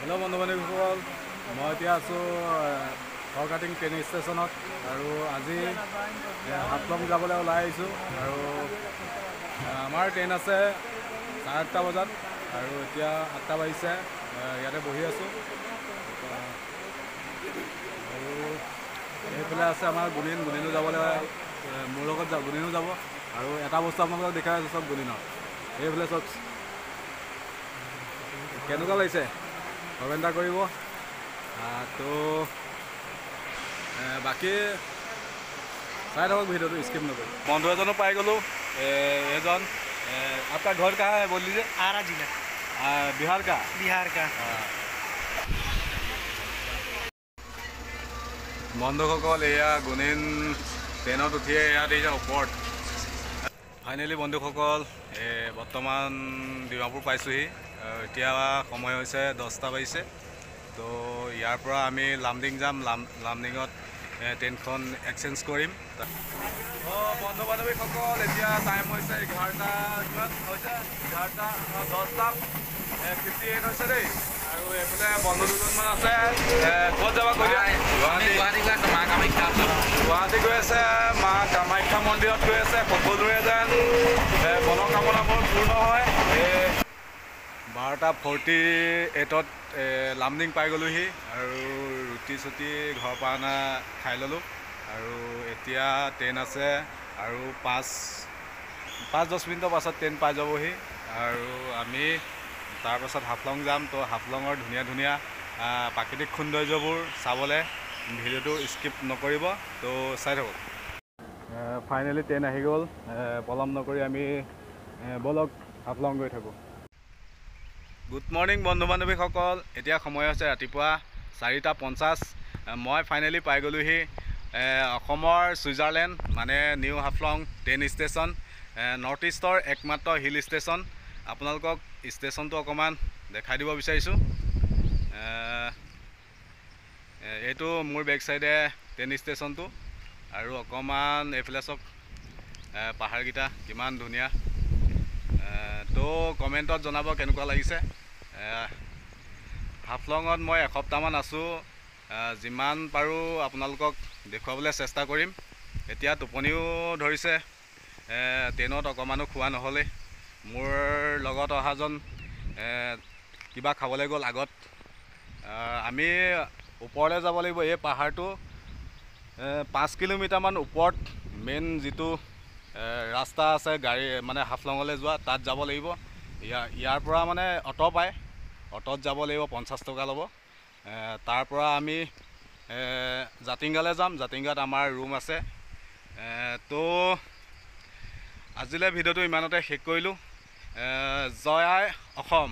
Hello' বন্ধু বান্ধৱীসকল, মই এতিয়া আছোঁ ফৰকাটিং ট্ৰেইন ষ্টেচনত আৰু আজি হাফলং যাবলৈ ওলাই আহিছোঁ আৰু আমাৰ ট্ৰেইন আছে 8:30 বজাত আৰু এতিয়া 8টা বাজিছে। ইয়াতে বহি আছোঁ আৰু এইফালে আছে আমাৰ গুণিনো যাবলৈ, মোৰ লগত গুণিনো যাব আৰু এটা বস্তু আপোনালোকক দেখাই আছোঁ চব গুণিনৰ। এইফালে চব কেনেকুৱা লাগিছে কমেণ্ট এটা কৰিব। তো বাকী চাই থাকক ভিডিঅ'টো, স্কিপ নকৰি। বন্ধু এজনো পাই গ'লোঁ। एजन आपका घर कहाँ है बोल लीजिए। आरा जिला बिहार का। বন্ধুসকল, এয়া গুণিন ট্ৰেইনত উঠিয়ে ইয়াত এই যে ওপৰত ফাইনেলি বন্ধুসকল বৰ্তমান ডিমাপুৰ পাইছোঁহি। এতিয়া সময় হৈছে 10টা বাজিছে। তো ইয়াৰ পৰা আমি লামডিং যাম। লামডিঙত ট্ৰেইনখন এক্সচেঞ্জ কৰিম। বন্ধু বান্ধৱীসকল, এতিয়া টাইম হৈছে 11টা, কিমান হৈছে 11টা 10:58 হৈছে দেই। আৰু এইফালে বন্ধু দুজনমান আছে। ক'ত যাবা কৈ দিয়া? গুৱাহাটী গৈ আছে, মা কামাখ্যা মন্দিৰত গৈ আছে। সকলোৰে যেন মনোকামনাবোৰ পূৰ্ণ হয়। 12:48 লামডিং পাই গ'লোহি আৰু ৰুটি চুটি ঘৰৰ পৰা অনা খাই ল'লোঁ। আৰু এতিয়া ট্ৰেইন আছে আৰু 5-10 মিনিটৰ পাছত ট্ৰেইন পাই যাবহি আৰু আমি তাৰপাছত হাফলং যাম। তো হাফলঙৰ ধুনীয়া ধুনীয়া প্ৰাকৃতিক সৌন্দৰ্যবোৰ চাবলৈ ভিডিঅ'টো স্কিপ নকৰিব। তো চাই থাকক। ফাইনেলি ট্ৰেইন আহি গ'ল। পলম নকৰি আমি বলক হাফলং গৈ থাকোঁ। গুড মৰ্ণিং বন্ধু বান্ধৱীসকল, এতিয়া সময় হৈছে ৰাতিপুৱা 4:50। মই ফাইনেলি পাই গ'লোহি অসমৰ ছুইজাৰলেণ্ড, মানে new Haflong train station, north ইষ্টৰ একমাত্ৰ হিল ষ্টেচন। আপোনালোকক ষ্টেচনটো অকণমান দেখাই দিব বিচাৰিছোঁ। এইটো মোৰ বেক চাইডে ট্ৰেইন ষ্টেচনটো আৰু অকণমান এইফালে চাওক পাহাৰকেইটা কিমান ধুনীয়া। তো কমেণ্টত জনাব কেনেকুৱা লাগিছে। হাফলঙত মই এসপ্তাহমান আছোঁ। যিমান পাৰোঁ আপোনালোকক দেখুৱাবলৈ চেষ্টা কৰিম। এতিয়া টোপনিও ধৰিছে, ট্ৰেইনত অকণমানো খোৱা নহ'লে। মোৰ লগত অহাজন কিবা খাবলৈ গ'ল আগত। আমি ওপৰলৈ যাব লাগিব। এই পাহাৰটো 5 কিলোমিটাৰমান ওপৰত মেইন যিটো ৰাস্তা আছে গাড়ী মানে হাফলঙলৈ যোৱা, তাত যাব লাগিব। ইয়াৰ পৰা মানে অটো পায়, অটোত যাব লাগিব, 50 টকা ল'ব। তাৰ পৰা আমি জাতিংগালৈ যাম। জাতিংগাত আমাৰ ৰুম আছে। তো আজিলৈ ভিডিঅ'টো ইমানতে শেষ কৰিলোঁ। জয় আই অসম।